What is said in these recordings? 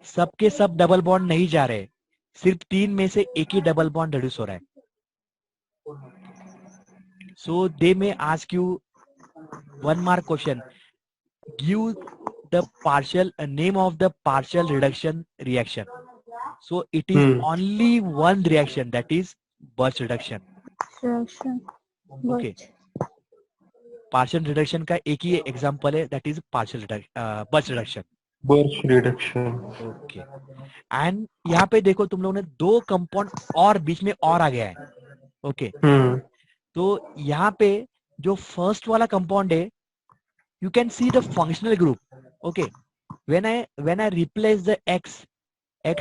सबके सब double bond नहीं जा रहे, सिर्फ 3 में से एक ही डबल बॉन्ड रिड्यूस हो रहा है. सो दे में ask you 1 mark question, give the partial name of the partial reduction reaction. So it is only one reaction, that is Birch reduction. Okay. Partial reduction का एक ही एग्जांपल है, that is Birch reduction. Birch reduction. Okay. And यहाँ पे देखो तुम लोगों ने 2 compound और बीच में और आ गया है. Okay. तो यहाँ पे जो फर्स्ट वाला कंपाउंड है, you can see the functional group. Okay. When I replace the X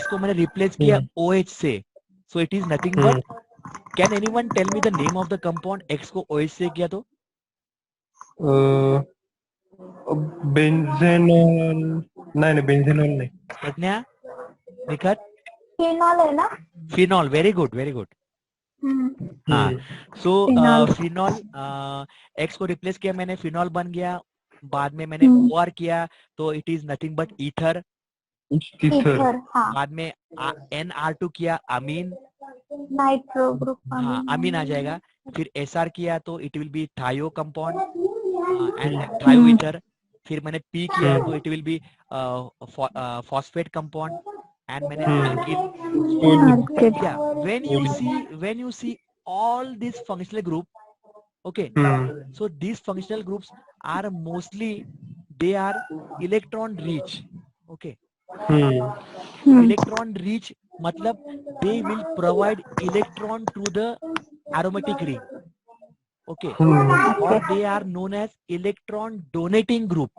को मैंने replace किया OH से, so it is nothing but, can anyone tell me the name of the compound? X को OH से किया तो बेंजेनॉल. नहीं बेंजेनॉल नहीं. प्रज्ञा, निखत, फिनॉल है ना? Phenol. Very good, very good. हाँ, सो फिनॉल, X को रिप्लेस किया मैंने, फिनॉल बन गया. बाद में मैंने OR किया तो it is nothing but ether. बाद में NR2 किया, अमीन, नाइट्रो ग्रुप. हाँ अमीन आ जाएगा. फिर SR किया तो इट विल बी थायो कंपाउंड एंड थायो ईथर. फिर मैंने P किया तो it will B phosphate compound and मैंने अल्किल किया. when you see all these functional group, okay, so these functional groups are mostly, they are electron rich. Okay. Electron rich मतलब they will provide electron to the aromatic ring. Okay. Or they are known as electron donating group.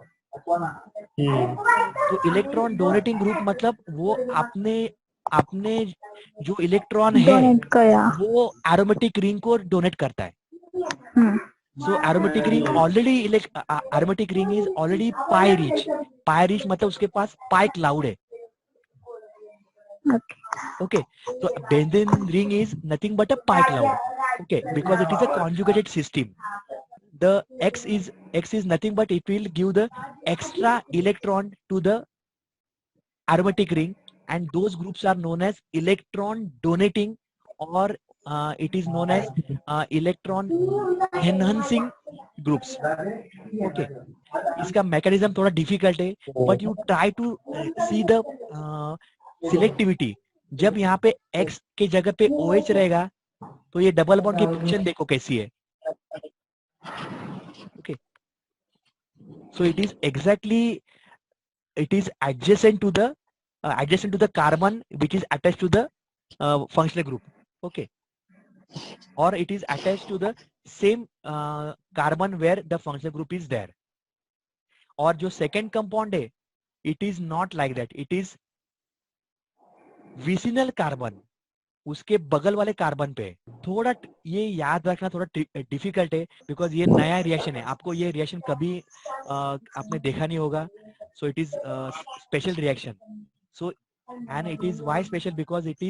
तो electron donating group मतलब वो अपने जो electron है वो aromatic ring को donate करता है. So aromatic ring is already pi rich. Pi rich मतलब उसके पास pi cloud है. Okay. So benzene ring is nothing but a pi cloud. Okay, because it is a conjugated system. The X is nothing but it will give the extra electron to the aromatic ring, and those groups are known as electron donating, or it is known as electron enhancing groups. Okay. इसका mechanism थोड़ा difficult है, but you try to see the selectivity. जब यहाँ पे X के जगह पे OH रहेगा तो ये डबल बॉन्ड की पोजीशन देखो कैसी है. Okay, so it is exactly, it is adjacent to the carbon which is attached to the functional group. Okay, or it is attached to the same carbon where the functional group is there. और जो second compound है, it is not like that. It is vicinal carbon, उसके बगल वाले carbon पे. थोड़ा ये याद रखना थोड़ा डिफिकल्ट है, बिकॉज ये नया रिएक्शन है, आपको ये रिएक्शन कभी आपने देखा नहीं होगा. So it is special reaction. So and it is why special, because it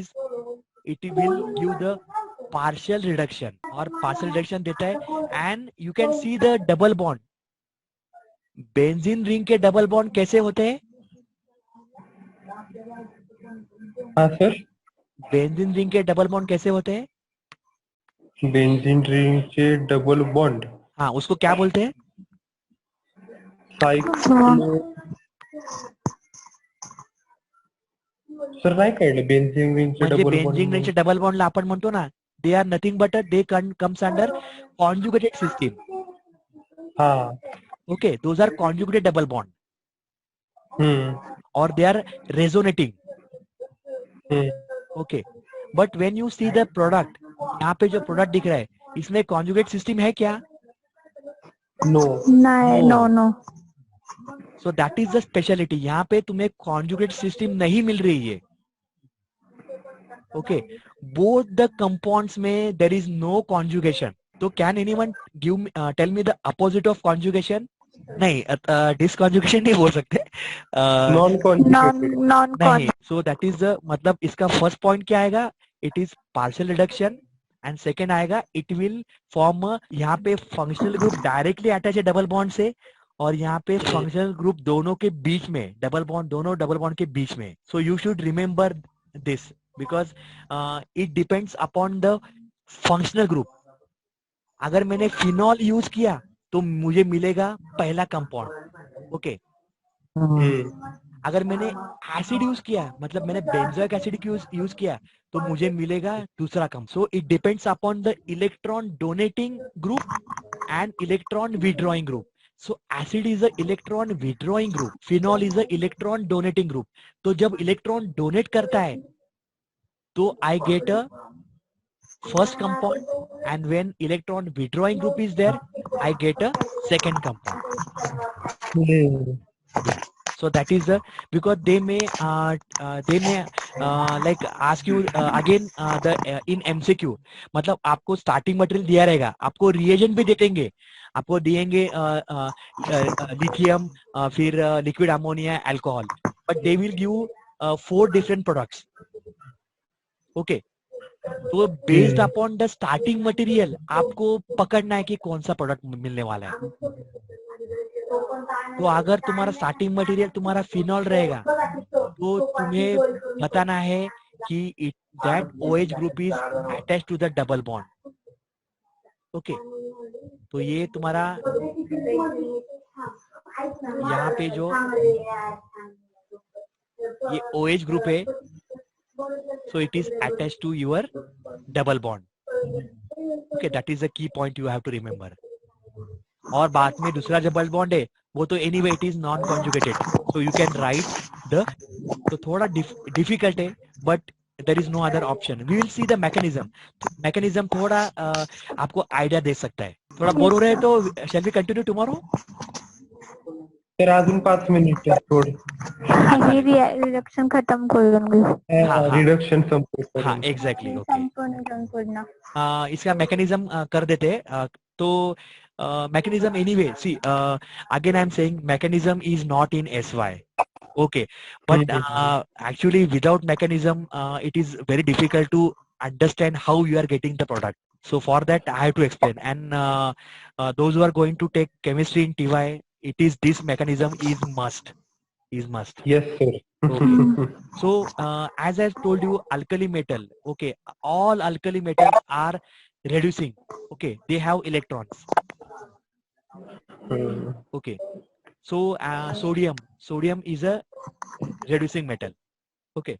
will give the partial reduction, और partial reduction देता है. and you can see the double bond. Benzene ring के डबल बॉन्ड कैसे होते हैं? हाँ sir. Benzene ring के double bond कैसे होते हैं? बेंजीन रिंग के डबल बॉन्ड, हाँ उसको क्या बोलते हैं? सर नाही कळलं. बेंजीन रिंगचे डबल बॉन्ड, बेंजीन रिंगचे डबल बॉन्डला आपण म्हणतो ना, they are nothing but they comes under conjugated system. हाँ. Okay, those are conjugated double bond, और they are resonating. Okay, but when you see the product, यहाँ पे जो प्रोडक्ट दिख रहा है इसमें कॉन्जुगेट सिस्टम है क्या? No. So that is the speciality. यहाँ पे तुम्हें कॉन्जुगेट सिस्टम नहीं मिल रही है. ओके, बोथ द कंपाउंड्स में देयर इज नो कॉन्जुगेशन. तो can anyone tell me the opposite of conjugation? नहीं, डिसकॉन्जुगेशन नहीं बोल सकते, नॉन नहीं. सो दैट इज द मतलब इसका फर्स्ट पॉइंट क्या आएगा? It is partial reduction. And second आएगा इट विल फॉर्म, यहाँ पे फंक्शनल ग्रुप डायरेक्टली अटैच है डबल बॉन्ड से, और यहाँ पे फंक्शनल ग्रुप दोनों के बीच में डबल बॉन्ड, दोनों डबल बॉन्ड के बीच में. So you should remember this because it depends upon the functional group. अगर मैंने फिनॉल यूज किया तो मुझे मिलेगा पहला कंपाउंड. ओके. अगर मैंने एसिड यूज किया, मतलब मैंने बेंजोइक एसिड यूज किया, तो मुझे मिलेगा दूसरा compound. So it depends upon the electron donating group and electron withdrawing group. So acid is a electron withdrawing group, phenol is a electron donating group. तो जब इलेक्ट्रॉन डोनेट करता है तो I get a first compound, and when electron withdrawing group is there I get a second compound. So that is the, because they may like ask you again the in MCQ. मतलब आपको starting material दिया रहेगा, आपको reagent भी दे देंगे, आपको दिएंगे लिथियम, फिर liquid ammonia, alcohol, but they will give 4 different products. Okay. तो based upon the starting material आपको पकड़ना है कि कौन सा प्रोडक्ट मिलने वाला है. तो अगर तुम्हारा स्टार्टिंग मटेरियल तुम्हारा फिनॉल रहेगा तो तुम्हें बताना है कि that OH group is attach to the double bond. Okay. तो ये तुम्हारा यहाँ पे जो ये OH ग्रुप है, so it is attached to your double bond. Okay, that is the key point you have to remember. और बाद में दूसरा डबल बॉन्ड है वो तो anyway it is non conjugated, so you can write the, तो थोड़ा difficult है but there is no other option. We will see the mechanism. mechanism थोड़ा आपको आइडिया दे सकता है. थोड़ा बोर हो रहे हैं तो shall we continue tomorrow? तर अजून 5 मिनिट थोडं. ही रिडक्शन खत्म करूंगी. रिडक्शन संपलं. हाँ एग्जैक्टली. ओके. संपूर्ण इसका मैकेनिज्म कर देते हैं. तो mechanism anyway, see again I'm saying mechanism is not in SY. Okay, but actually without mechanism it is very difficult to understand how you are getting the product. So for that I have to explain, and those who are going to take chemistry in TY, it is this mechanism is must. Yes sir. Okay. So as I told you, alkali metal, okay, all alkali metals are reducing. Okay, they have electrons. Okay, so sodium is a reducing metal. Okay.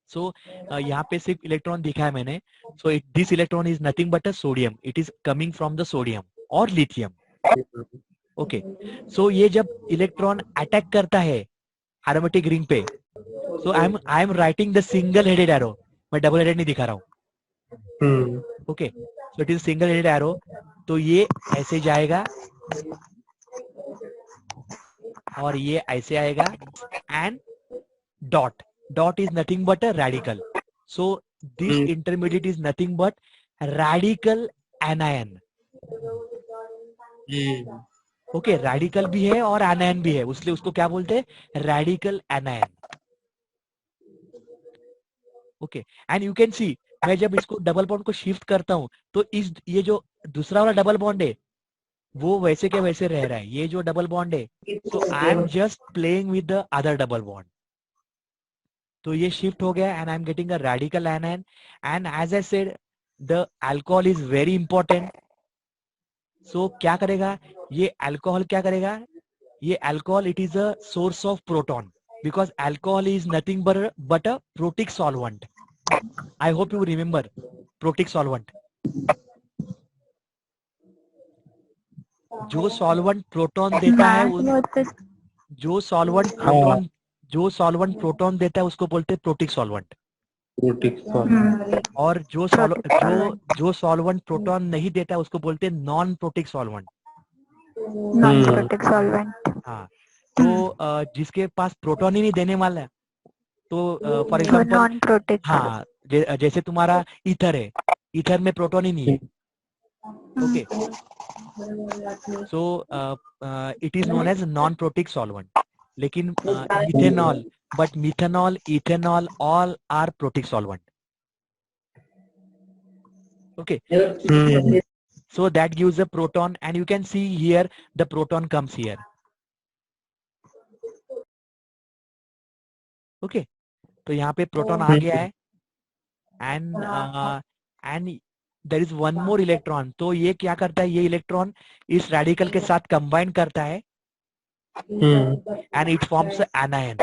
So यहाँ पे सिर्फ electron दिखा है मैंने. So this electron is nothing but a sodium. It is coming from the sodium or lithium. Okay. So ये जब electron attack करता है एरोमेटिक रिंग पे, so I am writing the single headed arrow. मैं double headed नहीं दिखा रहा हूँ. Okay. So it is single headed arrow. तो ये ऐसे जाएगा और ये ऐसे आएगा, and dot is nothing but a radical. So this intermediate is nothing but radical anion. Okay, radical भी है और anion भी है, उसलिए उसको क्या बोलते हैं? Radical anion. Okay, and you can see मैं जब इसको डबल बॉन्ड को शिफ्ट करता हूँ तो ये जो दूसरा वाला डबल बॉन्ड है वो वैसे के वैसे रह रहा है. ये जो डबल बॉन्ड है, so I am just playing with the other double bond. तो ये शिफ्ट हो गया and I am getting a radical anion. And as I said, the alcohol is very important. So क्या करेगा ये alcohol? क्या करेगा ये alcohol? It is a source of proton because alcohol is nothing but a protic solvent. I hope you remember protic solvent. जो solvent proton देता है, जो सॉल्वेंट प्रोटॉन देता है उसको बोलते हैं प्रोटिक सॉल्वेंट. और जो सॉल्वेंट प्रोटॉन नहीं देता है उसको बोलते हैं नॉन प्रोटिक सॉल्वेंट. हाँ, तो जिसके पास प्रोटॉन ही नहीं देने वाला है, तो फॉर एग्जांपल हाँ जैसे तुम्हारा ईथर है, ईथर में प्रोटॉन ही नहीं है. Okay. So it is known as non protic solvent. लेकिन methanol, but methanol, ethanol all are protic solvent. Okay. So that gives a proton, and you can see here the proton comes here. Okay, तो यहाँ पे proton आ गया है, and there is one more electron. तो ये क्या करता है, ये इलेक्ट्रॉन इस रेडिकल के साथ कंबाइन करता है and it forms anion.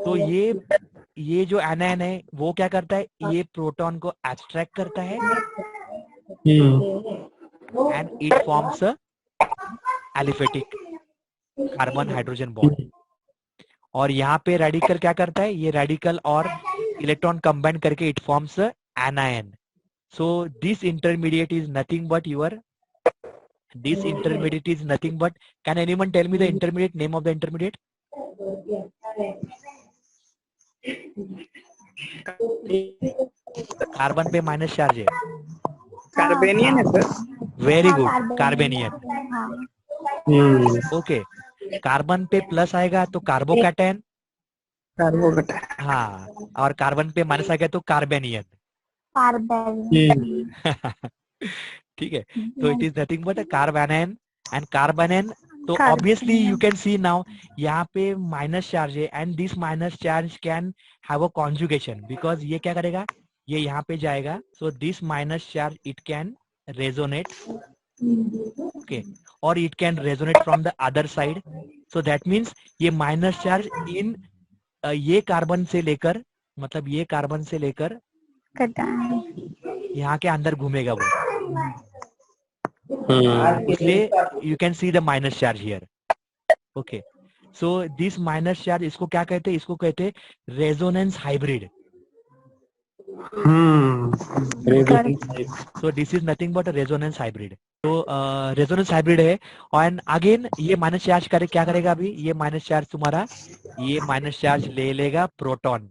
तो ये जो anion है वो क्या करता है, ये प्रोटॉन को एब्स्ट्रैक्ट करता है and it forms a aliphatic carbon hydrogen bond. और यहाँ पे रेडिकल क्या करता है, ये रेडिकल और इलेक्ट्रॉन कंबाइन करके it forms anion. So this intermediate is nothing but can anyone tell me the intermediate name of the intermediate? Carbon पे माइनस चार्ज है, कार्बेनियन है sir. Very good, carbanion. Okay, carbon पे plus आएगा तो carbocation, carbocation. हाँ, और carbon पे minus आएगा तो कार्बेनियन. ठीक है, तो it is nothing but carbanion and carbanion. तो obviously you can see now यहाँ पे माइनस चार्ज है and this minus charge can have a conjugation because ये क्या करेगा, ये यहाँ पे जाएगा. So this minus charge it can resonate, okay, और it can resonate from the other side. So that means ये माइनस चार्ज इन ये कार्बन से लेकर, मतलब ये कार्बन से लेकर यहाँ के अंदर घूमेगा वो, इसलिए you can see the minus charge here. Okay, so this minus charge इसको क्या कहते हैं, इसको कहते हैं resonance hybrid. So this is nothing but resonance hybrid. तो रेजोनेंस हाइब्रिड है. और अगेन ये माइनस चार्ज क्या करेगा, अभी ये माइनस चार्ज तुम्हारा, ये माइनस चार्ज ले लेगा proton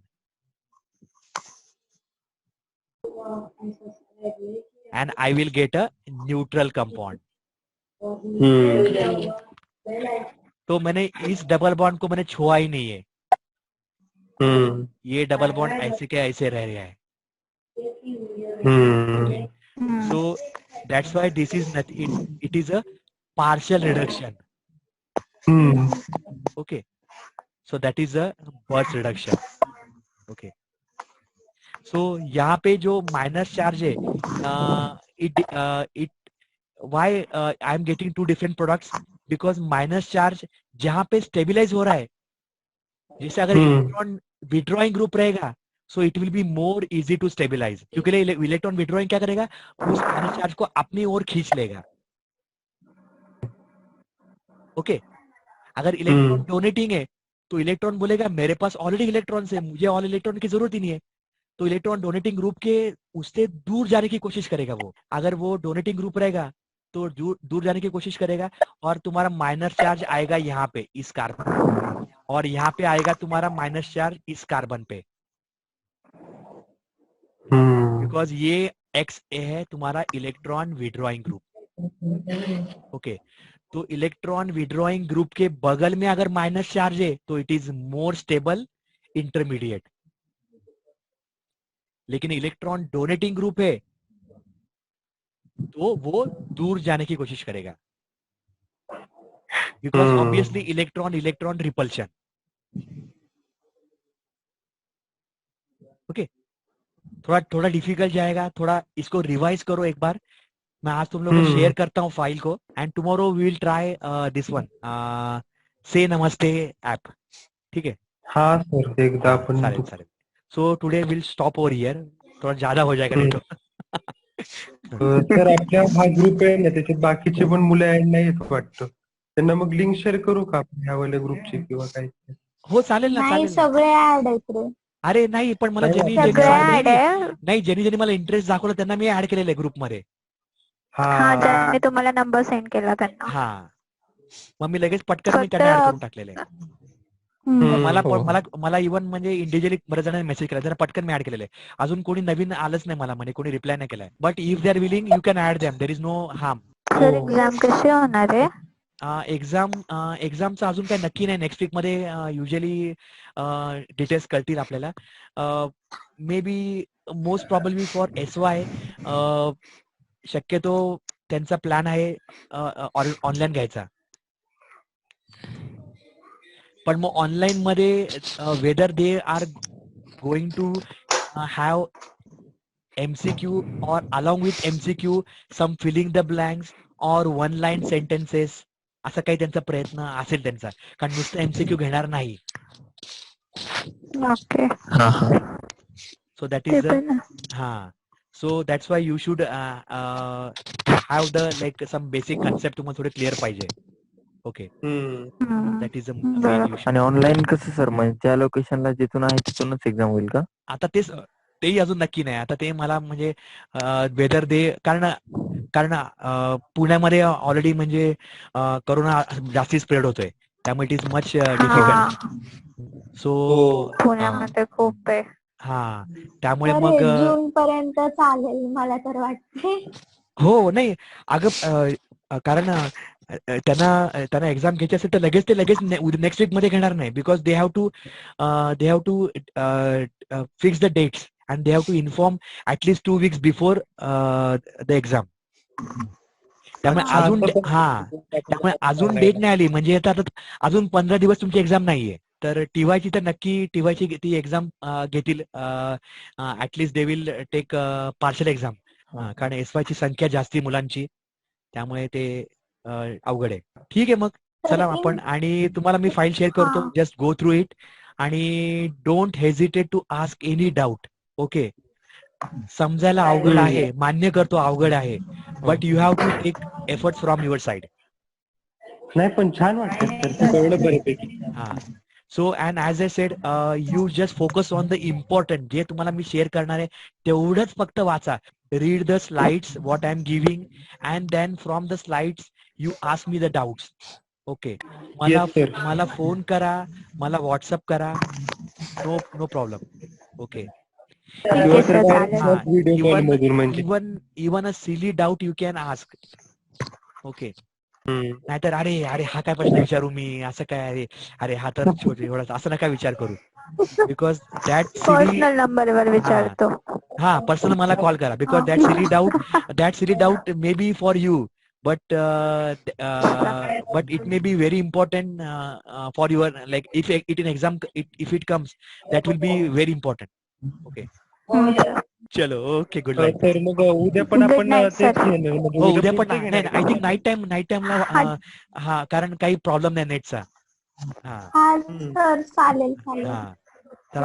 and I will get a neutral compound. तो मैंने इस डबल बॉन्ड को मैंने छुआ ही नहीं है, ये डबल बॉन्ड ऐसे के ऐसे रह रहा है. So that's why this is not, it is a partial reduction. Okay, so that is a Birch reduction. Okay, so यहाँ पे जो माइनस चार्ज है, it why I am getting two different products because minus charge जहाँ पे stabilise हो रहा है, जैसे अगर इलेक्ट्रॉन विड्रॉइंग ग्रुप रहेगा so it will be more easy to stabilise, क्योंकि इलेक्ट्रॉन विड्रॉइंग क्या करेगा, उस माइनस चार्ज को अपनी ओर खींच लेगा. ओके, अगर इलेक्ट्रॉन डोनेटिंग है तो इलेक्ट्रॉन बोलेगा मेरे पास ऑलरेडी इलेक्ट्रॉन है, मुझे ऑल इलेक्ट्रॉन की जरूरत ही नहीं है. तो इलेक्ट्रॉन डोनेटिंग ग्रुप के उससे दूर जाने की कोशिश करेगा वो. अगर वो डोनेटिंग ग्रुप रहेगा तो दूर जाने की कोशिश करेगा और तुम्हारा माइनस चार्ज आएगा यहाँ पे इस कार्बन, और यहाँ पे आएगा तुम्हारा माइनस चार्ज इस कार्बन पे, बिकॉज ये XA है तुम्हारा इलेक्ट्रॉन विड्रॉइंग ग्रुप. ओके, तो इलेक्ट्रॉन विड्रॉइंग ग्रुप के बगल में अगर माइनस चार्ज है तो it is more stable intermediate. लेकिन इलेक्ट्रॉन डोनेटिंग ग्रुप है तो वो दूर जाने की कोशिश करेगा, because obviously electron repulsion. Okay, थोड़ा डिफिकल्ट जाएगा, थोड़ा इसको रिवाइज करो एक बार. मैं आज तुम लोगों को शेयर करता हूँ फाइल को and tomorrow we will try this one से नमस्ते ऐप. ठीक है, हाँ सर, एकदा आपण चालेल. So today will stop over here, थोड़ा ज्यादा हो जाएगा नहीं तो. सर आपल्या हा ग्रुप आहे ना, त्याच्यात बाकीचे पण मुलं ऍड नाहीत वाटतं. त्यांना मग लिंक शेअर करू का आपण ह्यावाल्या ग्रुपची किंवा काय? हो चालेल ना, चालेल. सगळे ऍड आहेत रे. अरे नाही, पण मला ज्यांनी ज्यांनी मला इंटरेस्ट दाखवला त्यांना मी ऍड केलेलं आहे ग्रुपमध्ये. ज्यांनी तुम्हाला नंबर सेंड केला त्यांना. हा, मग मी लगेच पटकन मी त्यांना ऍड करून टाकलेलं आहे. मला इव्हन म्हणजे इंडिव्हिज्युअली बऱ्याच जणांनी मेसेज केला, जरा पटकन मी ऍड केलेलं आहे. अजून कोणी नवीन आलंच नाही मला, म्हणजे कोणी रिप्लाय नाही केलाय. But if they are willing you can add them, there is no harm. Exam कशी होणार आहे? एक्झामचं अजून काही नक्की नाही. नेक्स्ट वीक मध्ये युजली डिटेल्स कळतील आपल्याला. Maybe most problem for SY शक्यतो त्यांचा प्लॅन आहे ऑनलाईन घ्यायचा. पण मग ऑनलाईन मध्ये whether they are going to have MCQ or along with MCQ some filling the blanks or one line sentences असा काही त्यांचा प्रयत्न असेल त्यांचा, कारण नुसतं MCQ घेणार नाही. ओके. So that ते is पण so that's why you should have the like some basic concept तुम्हाला थोडे क्लिअर पाहिजे. Okay, that is a main बरोबर. issue. आणि ऑनलाईन कसं सर, म्हणजे त्या लोकेशनला जिथून आहे तिथूनच एक्झाम होईल का? आता तेही अजून नक्की नाही. आता ते मला म्हणजे वेदर दे, कारण पुण्यामध्ये ऑलरेडी म्हणजे करोना जास्ती स्प्रेड होतोय, त्यामुळे इट इज मच डिफिकल्ट. सो पुण्यामध्ये खूप आहे. त्यामुळे तर मग जून पर्यंत चालेल मला तर वाटते. हो नाही अगं कारण त्यांना एक्झाम घ्यायची असेल तर लगेच नेक्स्ट वीक मध्ये घेणार नाही, because they have to fix the dates and they have to inform at least 2 weeks before the exam. त्यामुळे अजून डेट नाही आली, म्हणजे आता अजून 15 दिवस तुमची एक्झाम नाहीये. तर टीवायची तर नक्की टीवायची ती एक्झाम घेतील. At least they will take partial exam, कारण SY ची संख्या जास्ती मुलांची, त्यामुळे ते अवघड आहे. ठीक आहे, मग चला आपण, आणि तुम्हाला मी फाईल शेअर करतो, जस्ट गो थ्रू इट आणि don't hesitate to ask any doubt. Okay, समजायला अवघड आहे, मान्य करतो अवघड आहे, but you have to take efforts from your side. नाही पण छान वाटतं सर तेवढं बऱ्यापैकी. So and as I said, you just focus on the important. जे तुम्हाला मी शेअर करणार आहे तेवढंच फक्त वाचा. Read the slides what I am giving and then from the slides you ask me the doubts. Okay, मला फोन करा, मला व्हॉट्सअप करा, no problem. Okay, video call मधून म्हणजे even a silly doubt you can ask. Okay, नाहीतर अरे हा काय प्रश्न विचारू मी, असं काय, अरे हा तर एवढा, असं नका विचार करू. बिकॉज दॅट पर्सनल नंबरवर विचारतो. पर्सनल मला कॉल करा, because that silly doubt may be for you, but it may be very important for your, like if it in exam, if it comes, that will be very important. Okay, चलो, okay, good night. तर मग उद्या पण Good आपण night, तेच sir. घेणार, म्हणजे हो, उद्या उद्या पण पुढचं नाही, घेणार आय थिंक नाईट टाइमला कारण काही प्रॉब्लेम नाही नेटचा. हा सर चालेल. तर